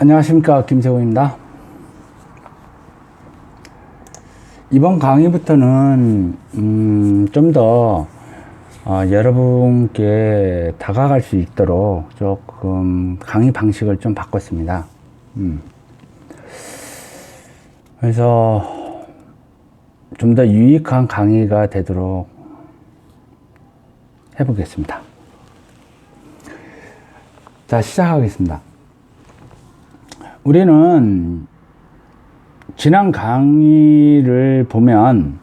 안녕하십니까, 김세호입니다. 이번 강의부터는 좀 더 여러분께 다가갈 수 있도록 조금 강의 방식을 좀 바꿨습니다. 그래서 좀 더 유익한 강의가 되도록 해보겠습니다. 자, 시작하겠습니다. 우리는 지난 강의를 보면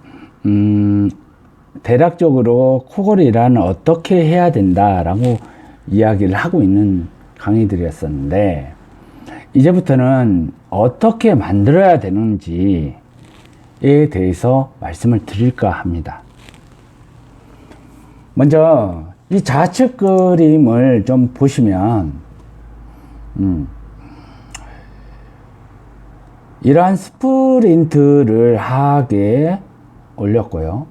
대략적으로 코골이란 어떻게 해야 된다라고 이야기를 하고 있는 강의들이었었는데, 이제부터는 어떻게 만들어야 되는지에 대해서 말씀을 드릴까 합니다. 먼저 이 좌측 그림을 좀 보시면 이러한 스프린트를 하게 올렸고요.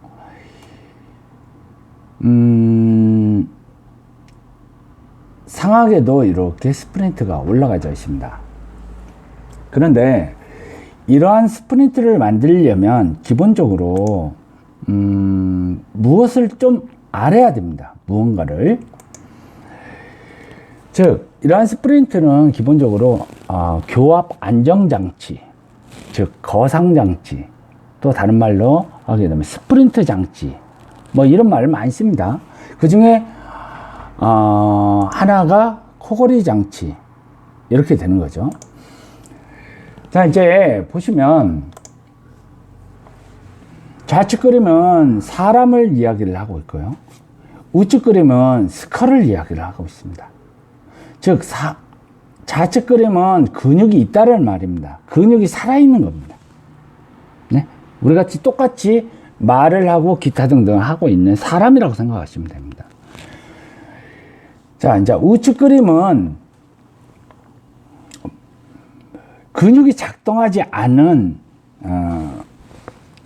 상하게도 이렇게 스프린트가 올라가져 있습니다. 그런데 이러한 스프린트를 만들려면 기본적으로 무엇을 좀 알아야 됩니다. 무언가를. 즉 이러한 스프린트는 기본적으로 교합 안정장치, 즉 거상장치, 또 다른 말로 하게 되면 스프린트 장치, 뭐 이런 말을 많이 씁니다. 그 중에 하나가 코골이 장치, 이렇게 되는 거죠. 자, 이제 보시면 좌측 그림은 사람을 이야기를 하고 있고요, 우측 그림은 스컬을 이야기를 하고 있습니다. 즉 좌측 그림은 근육이 있다는 말입니다. 근육이 살아있는 겁니다. 네? 우리 같이 똑같이 말을 하고 기타 등등 하고 있는 사람이라고 생각하시면 됩니다. 자, 이제 우측 그림은 근육이 작동하지 않은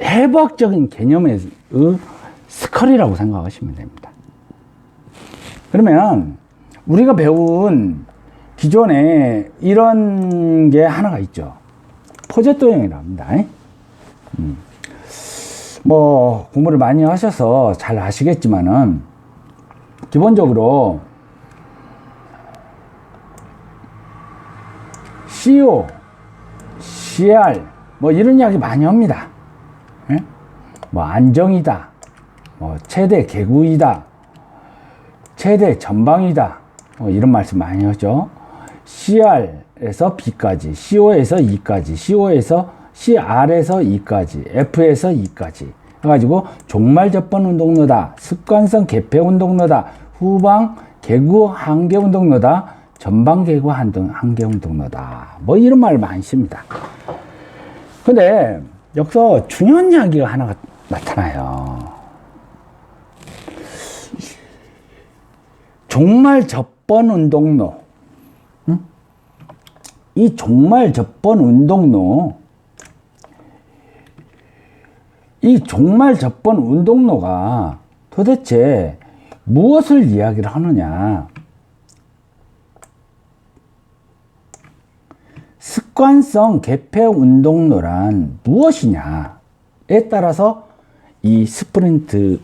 해부학적인 개념의 스컬이라고 생각하시면 됩니다. 그러면 우리가 배운 기존에 이런 게 하나가 있죠. 포제도형이라고 합니다. 뭐 공부를 많이 하셔서 잘 아시겠지만은 기본적으로 CO, CR 뭐 이런 이야기 많이 합니다. 뭐 안정이다, 뭐 최대 개구이다, 최대 전방이다, 뭐 이런 말씀 많이 하죠. CR에서 B까지, CO에서 E까지, CR에서 E까지, F에서 E까지 해가지고 종말 접번 운동로다, 습관성 개폐 운동로다, 후방 개구 한계 운동로다, 전방 개구 한계 운동로다, 뭐 이런 말을 많이 씁니다. 근데 여기서 중요한 이야기가 하나가 나타나요. 종말 접번 운동로. 이 종말 접번 운동로, 이 종말 접번 운동로가 도대체 무엇을 이야기를 하느냐? 습관성 개폐 운동로란 무엇이냐에 따라서 이 스프린트의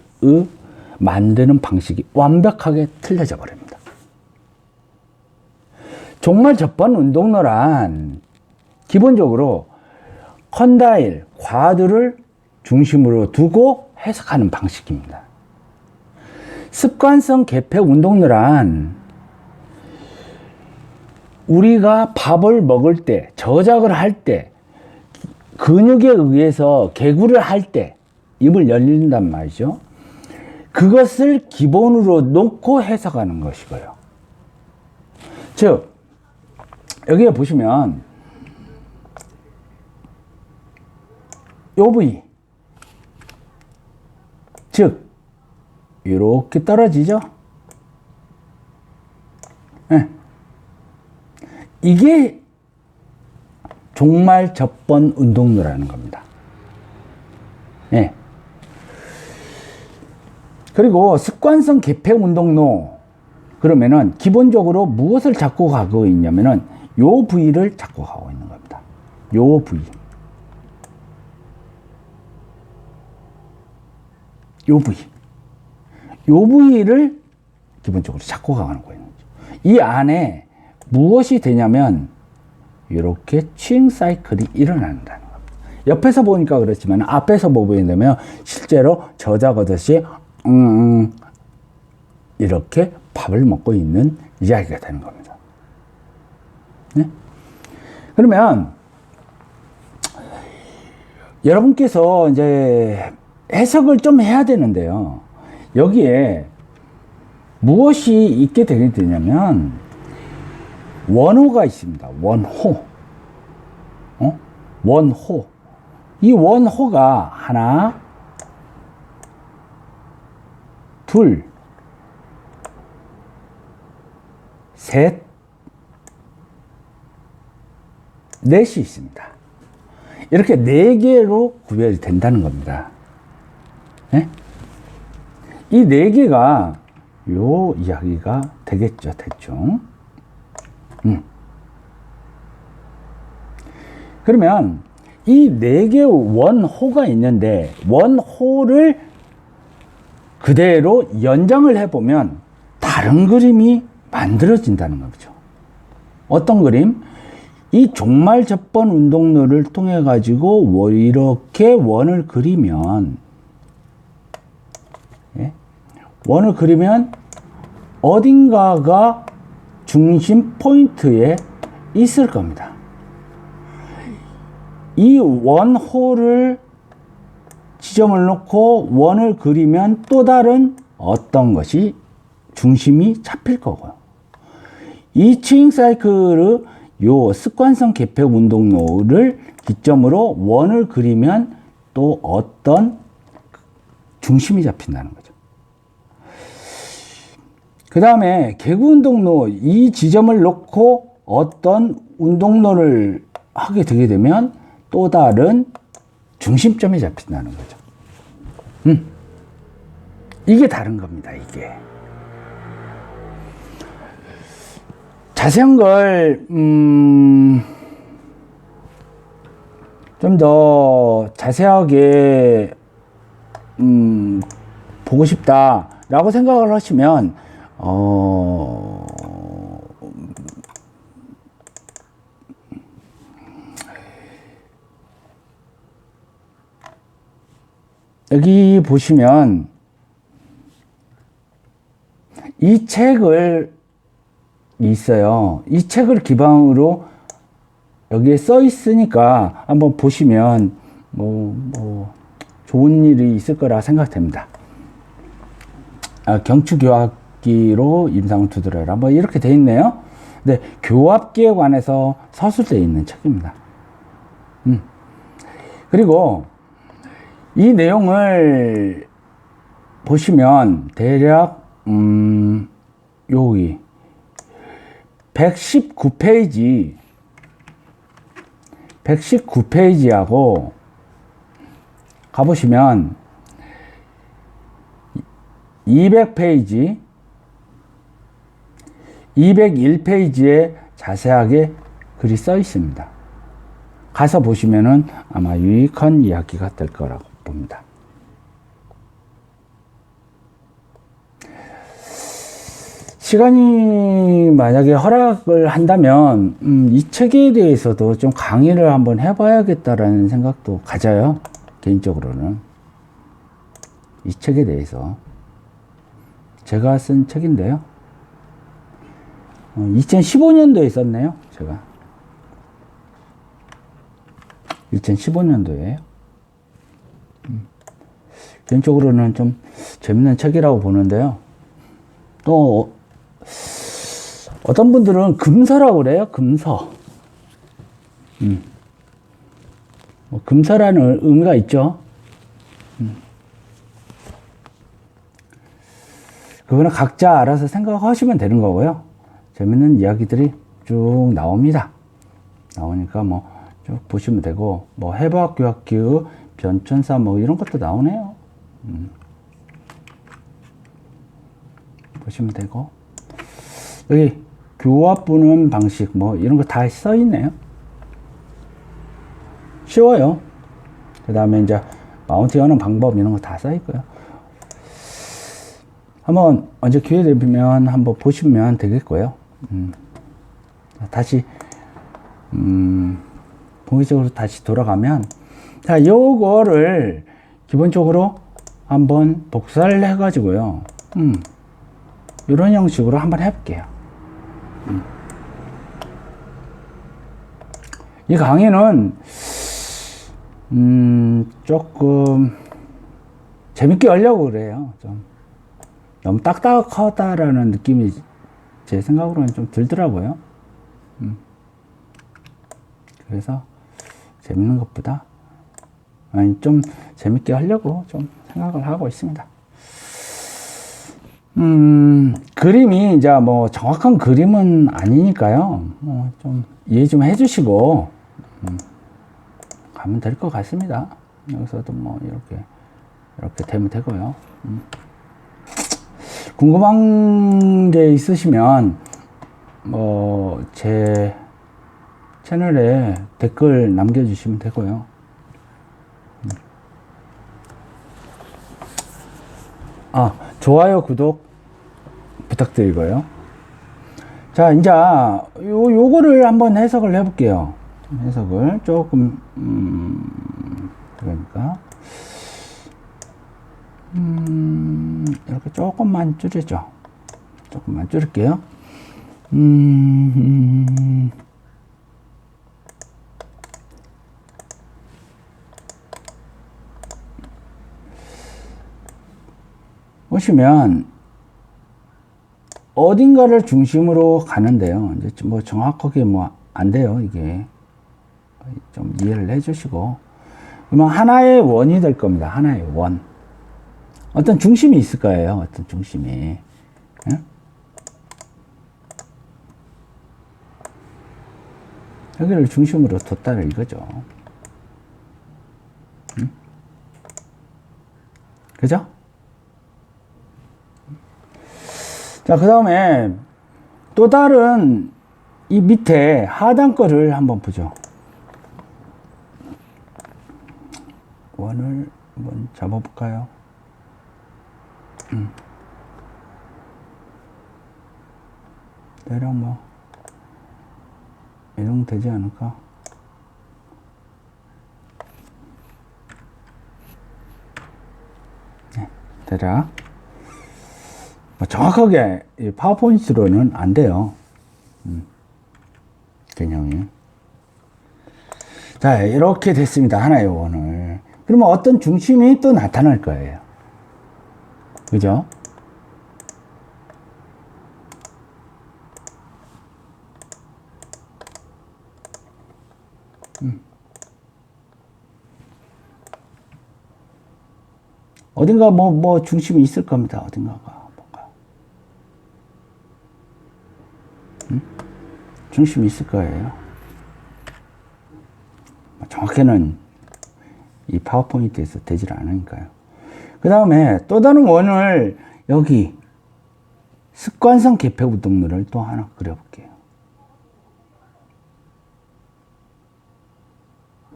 만드는 방식이 완벽하게 틀려져 버립니다. 종말 접번 운동로란 기본적으로 컨다일, 과두를 중심으로 두고 해석하는 방식입니다. 습관성 개폐 운동로란 우리가 밥을 먹을 때, 저작을 할 때, 근육에 의해서 개구를 할 때 입을 열린단 말이죠. 그것을 기본으로 놓고 해석하는 것이고요. 즉 여기에 보시면 요 부위, 즉 이렇게 떨어지죠. 네. 이게 종말 접번 운동로라는 겁니다. 네. 그리고 습관성 개폐 운동로, 그러면은 기본적으로 무엇을 잡고 가고 있냐면은 요 부위를 작곡하고 있는 겁니다. 요 부위. 요 부위. 요 부위를 기본적으로 작곡하는 거예요. 이 안에 무엇이 되냐면 이렇게 칭 사이클이 일어난다는 겁니다. 옆에서 보니까 그렇지만 앞에서 보게 되면 실제로 저작하듯이 이렇게 밥을 먹고 있는 이야기가 되는 겁니다. 네? 그러면 여러분께서 이제 해석을 좀 해야 되는데요. 여기에 무엇이 있게 되게 되냐면 원호가 있습니다. 원호. 원호. 이 원호가 하나, 둘, 셋, 넷이 있습니다. 이렇게 네 개로 구별이 된다는 겁니다. 네? 이 네 개가 요 이야기가 되겠죠, 대충. 그러면 이 네 개의 원호가 있는데 원호를 그대로 연장을 해보면 다른 그림이 만들어진다는 거죠. 어떤 그림? 이 종말 접번 운동로를 통해 가지고 이렇게 원을 그리면, 예? 원을 그리면 어딘가가 중심 포인트에 있을 겁니다. 이 원호를 지점을 놓고 원을 그리면 또 다른 어떤 것이 중심이 잡힐 거고요. 이 스윙 사이클의 요 습관성 개폐 운동로를 기점으로 원을 그리면 또 어떤 중심이 잡힌다는 거죠. 그 다음에 개구 운동로, 이 지점을 놓고 어떤 운동로를 하게 되게 되면 또 다른 중심점이 잡힌다는 거죠. 이게 다른 겁니다, 이게. 자세한 걸, 좀 더 자세하게, 보고 싶다라고 생각을 하시면, 여기 보시면 이 책을 있어요. 이 책을 기반으로 여기에 써 있으니까 한번 보시면 좋은 일이 있을 거라 생각됩니다. 경추교합기로 임상을 두드려라. 뭐 이렇게 돼 있네요. 근데 교합기에 관해서 서술되어 있는 책입니다. 그리고 이 내용을 보시면 대략 여기 119페이지하고 가보시면 200페이지, 201페이지에 자세하게 글이 써 있습니다. 가서 보시면은 아마 유익한 이야기가 될 거라고 봅니다. 시간이 만약에 허락을 한다면 이 책에 대해서도 좀 강의를 한번 해봐야겠다라는 생각도 가져요. 개인적으로는 이 책에 대해서 제가 쓴 책인데요. 2015년도에 썼네요. 제가 2015년도에요. 개인적으로는 좀 재밌는 책이라고 보는데요. 또 어떤 분들은 금서라고 그래요. 금서. 금서라는 의미가 있죠. 그거는 각자 알아서 생각하시면 되는 거고요. 재밌는 이야기들이 쭉 나옵니다. 나오니까 쭉 보시면 되고, 해부학교학기의 변천사 이런 것도 나오네요. 보시면 되고, 여기 교합 부는 방식, 뭐, 이런 거 다 써 있네요. 쉬워요. 그 다음에 이제 마운팅 하는 방법, 이런 거 다 써 있고요. 한번 언제 기회 되면 한번 보시면 되겠고요. 다시, 본격적으로 다시 돌아가면, 자, 요거를 기본적으로 한번 복사를 해가지고요. 이런 형식으로 한번 해볼게요. 이 강의는, 조금 재밌게 하려고 그래요. 좀 너무 딱딱하다라는 느낌이 제 생각으로는 좀 들더라고요. 그래서 재밌는 것보다 좀 재밌게 하려고 좀 생각을 하고 있습니다. 그림이 이제 뭐 정확한 그림은 아니니까요. 좀 이해 좀 해주시고 가면 될 것 같습니다. 여기서도 뭐 이렇게 되면 되고요. 궁금한 게 있으시면 뭐 제 채널에 댓글 남겨주시면 되고요. 좋아요, 구독 부탁드리고요. 자, 이제 요거를 한번 해석을 해볼게요. 해석을 조금 그러니까 이렇게 조금만 줄이죠. 조금만 줄일게요. 보시면 어딘가를 중심으로 가는데요. 이제 뭐 정확하게 뭐 안 돼요. 이게 좀 이해를 해주시고, 그러면 하나의 원이 될 겁니다. 하나의 원. 어떤 중심이 있을 거예요. 어떤 중심이. 예? 여기를 중심으로 뒀다 이거죠. 그죠? 자, 그 다음에 또 다른 이 밑에 하단 거를 한번 보죠. 원을 한번 잡아볼까요? 대략 뭐 이 정도 되지 않을까? 네, 대략 뭐 정확하게 파워포인트로는 안 돼요. 개념이. 자, 이렇게 됐습니다. 하나의 원을. 그러면 어떤 중심이 또 나타날 거예요. 그죠? 어딘가 뭐 중심이 있을 겁니다. 어딘가가 뭔가. 중심이 있을 거예요. 정확히는 이 파워포인트에서 되질 않으니까요. 그 다음에 또 다른 원을 여기 습관성 개폐 운동로를 또 하나 그려볼게요.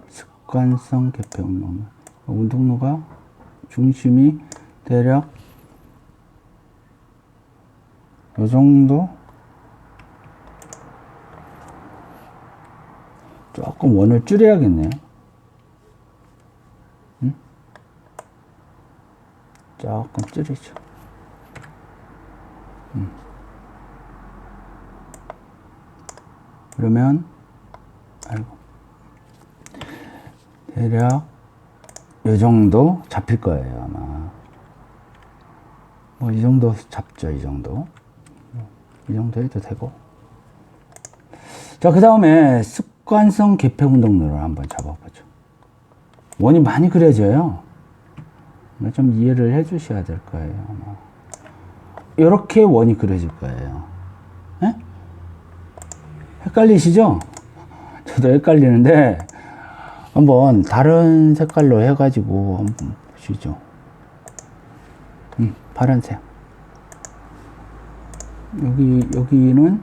습관성 개폐 운동로. 운동로가 중심이 대략 요 정도? 조금 원을 줄여야겠네요. 조금 줄이죠. 그러면, 아이고. 대략, 요 정도 잡힐 거예요, 아마. 뭐, 이 정도 잡죠, 이 정도. 이 정도 해도 되고. 자, 그 다음에 습관성 개폐 운동로를 한번 잡아보죠. 원이 많이 그려져요. 좀 이해를 해 주셔야 될 거예요, 아마. 이렇게 원이 그려질 거예요. 에? 헷갈리시죠? 저도 헷갈리는데, 한번 다른 색깔로 해가지고 한번 보시죠. 파란색. 여기는,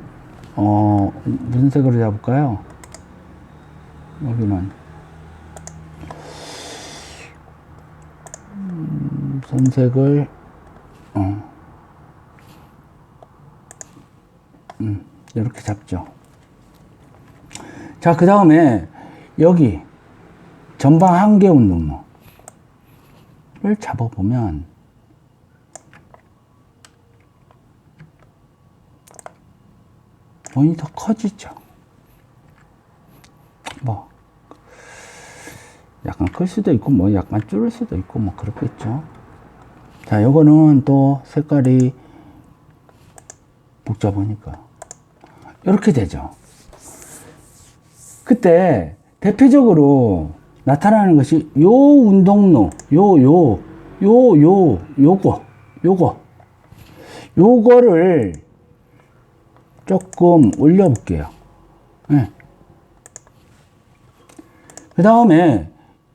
무슨 색으로 잡을까요? 여기는 선색을 이렇게 잡죠. 자, 그 다음에 여기 전방 한계 운동로를 잡아보면 원이 더 커지죠. 뭐 약간 클 수도 있고 뭐 약간 줄일 수도 있고 뭐 그렇겠죠. 자, 요거는 또 색깔이 복잡하니까 이렇게 되죠. 그때 대표적으로 나타나는 것이 요 운동로 요거를 조금 올려 볼게요. 네. 그 다음에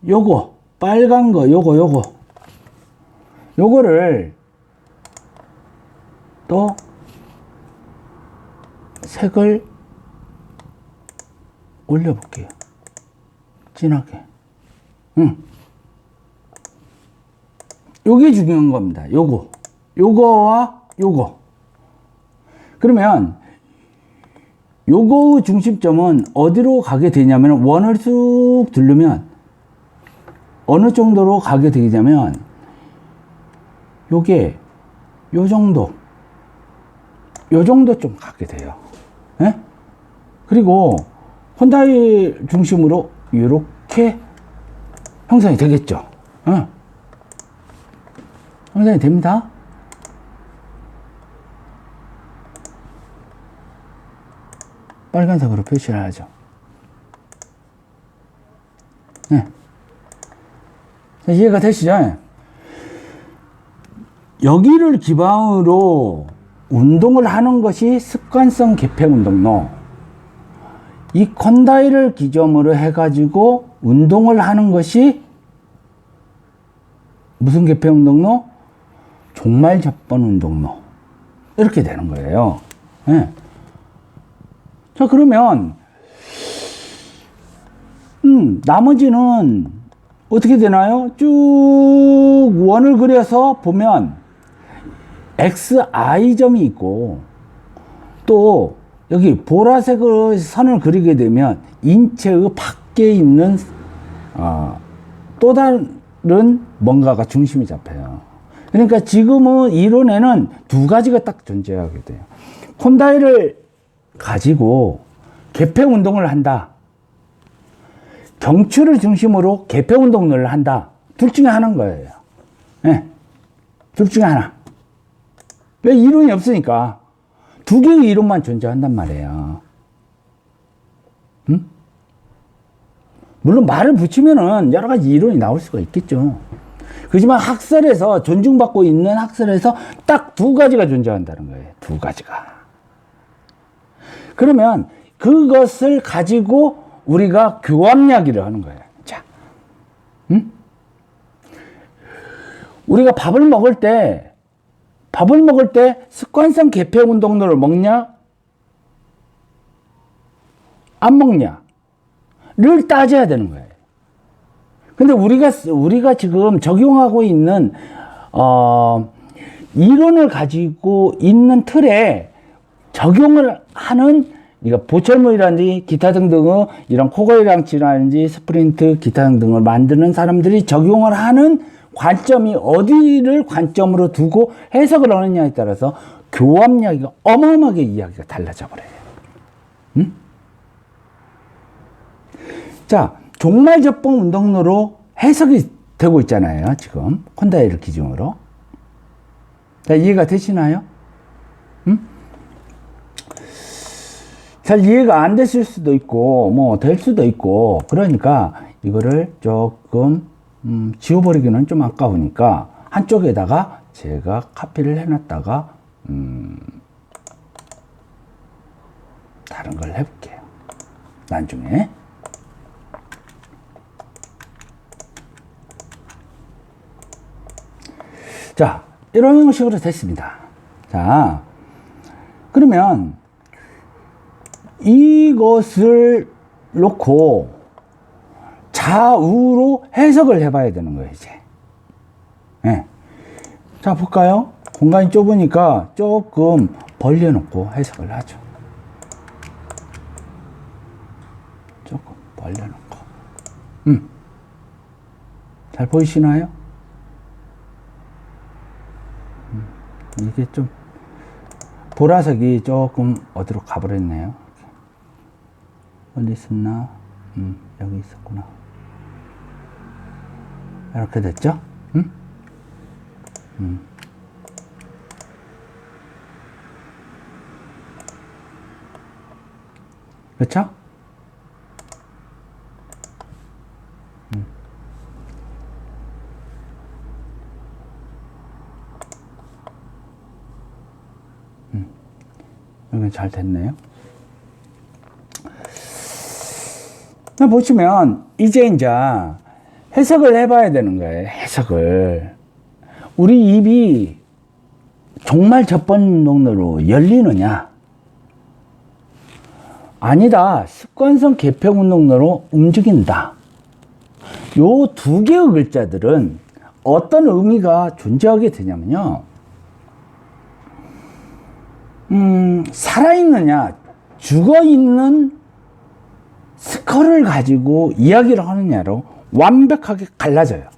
요거 빨간 거 요거를 또 색을 올려 볼게요. 진하게. 요게 중요한 겁니다. 요거와 요거. 그러면 요거의 중심점은 어디로 가게 되냐면 원을 쑥 두르면 어느 정도로 가게 되냐면 요게 요 정도 좀 가게 돼요. 예? 그리고 콘다일 중심으로 이렇게 형성이 되겠죠. 형성이 됩니다. 빨간색으로 표시를 하죠. 네. 이해가 되시죠? 여기를 기반으로 운동을 하는 것이 습관성 개폐 운동로. 이 콘다일을 기점으로 해가지고 운동을 하는 것이 무슨 개폐 운동로? 종말 접번 운동로. 이렇게 되는 거예요. 네. 자, 그러면 나머지는 어떻게 되나요? 쭉 원을 그려서 보면 XI점이 있고 또 여기 보라색으로 선을 그리게 되면 인체의 밖에 있는 또 다른 뭔가가 중심이 잡혀요. 그러니까 지금은 이론에는 두 가지가 딱 존재하게 돼요. 콘다일을 가지고 개폐 운동을 한다. 경추를 중심으로 개폐 운동을 한다. 둘 중에 하나인 거예요. 네. 둘 중에 하나. 왜? 이론이 없으니까. 두 개의 이론만 존재한단 말이에요. 응? 물론 말을 붙이면은 여러 가지 이론이 나올 수가 있겠죠. 그렇지만 학설에서, 존중받고 있는 학설에서 딱 두 가지가 존재한다는 거예요. 두 가지가. 그러면 그것을 가지고 우리가 교합 이야기를 하는 거예요. 자, 우리가 밥을 먹을 때 습관성 개폐 운동로를 먹냐? 안 먹냐? 를 따져야 되는 거예요. 근데 우리가 지금 적용하고 있는, 이론을 가지고 있는 틀에 적용을 하는, 그러니까 보철물이라든지 기타 등등의 이런 코거이랑 질환이라든지 스프린트 기타 등등을 만드는 사람들이 적용을 하는 관점이 어디를 관점으로 두고 해석을 하느냐에 따라서 교합 이야기가 어마어마하게 이야기가 달라져 버려요. 응? 자, 종말 접봉 운동로로 해석이 되고 있잖아요. 지금 콘다일을 기준으로. 자, 이해가 되시나요? 응? 잘 이해가 안 됐을 수도 있고 뭐 될 수도 있고, 그러니까 이거를 조금 지워버리기는 좀 아까우니까 한쪽에다가 제가 카피를 해놨다가 다른 걸 해볼게요. 나중에. 자, 이런 형식으로 됐습니다. 자, 그러면 이것을 놓고 좌우로 해석을 해봐야 되는 거예요, 이제. 네. 자, 볼까요? 공간이 좁으니까 조금 벌려놓고 해석을 하죠. 조금 벌려놓고. 잘 보이시나요? 이게 좀 보라색이 조금 어디로 가버렸네요. 어디 있었나? 여기 있었구나. 이렇게 됐죠? 그렇죠? 여기 잘 됐네요. 보시면 이제 해석을 해봐야 되는 거예요. 해석을. 우리 입이 정말 접번동로로 열리느냐? 아니다. 습관성 개폐 운동로로 움직인다. 요 두 개의 글자들은 어떤 의미가 존재하게 되냐면요. 살아있느냐, 죽어있는 스컬을 가지고 이야기를 하느냐로 완벽하게 갈라져요.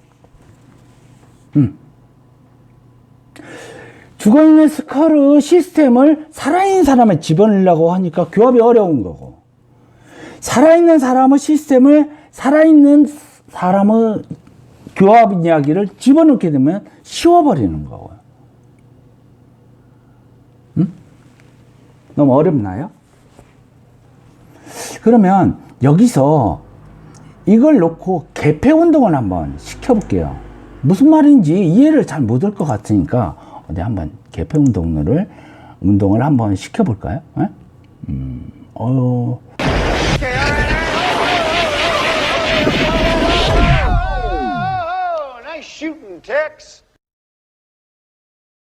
죽어있는 스컬의 시스템을 살아있는 사람에 집어넣으려고 하니까 교합이 어려운 거고, 살아있는 사람의 시스템을 살아있는 사람의 교합 이야기를 집어넣게 되면 쉬워버리는 거고요. 너무 어렵나요? 그러면 여기서 이걸 놓고 개폐 운동을 한번 시켜볼게요. 무슨 말인지 이해를 잘 못할 것 같으니까 어디 한번 개폐 운동을 한번 시켜볼까요? Nice shooting, Tex.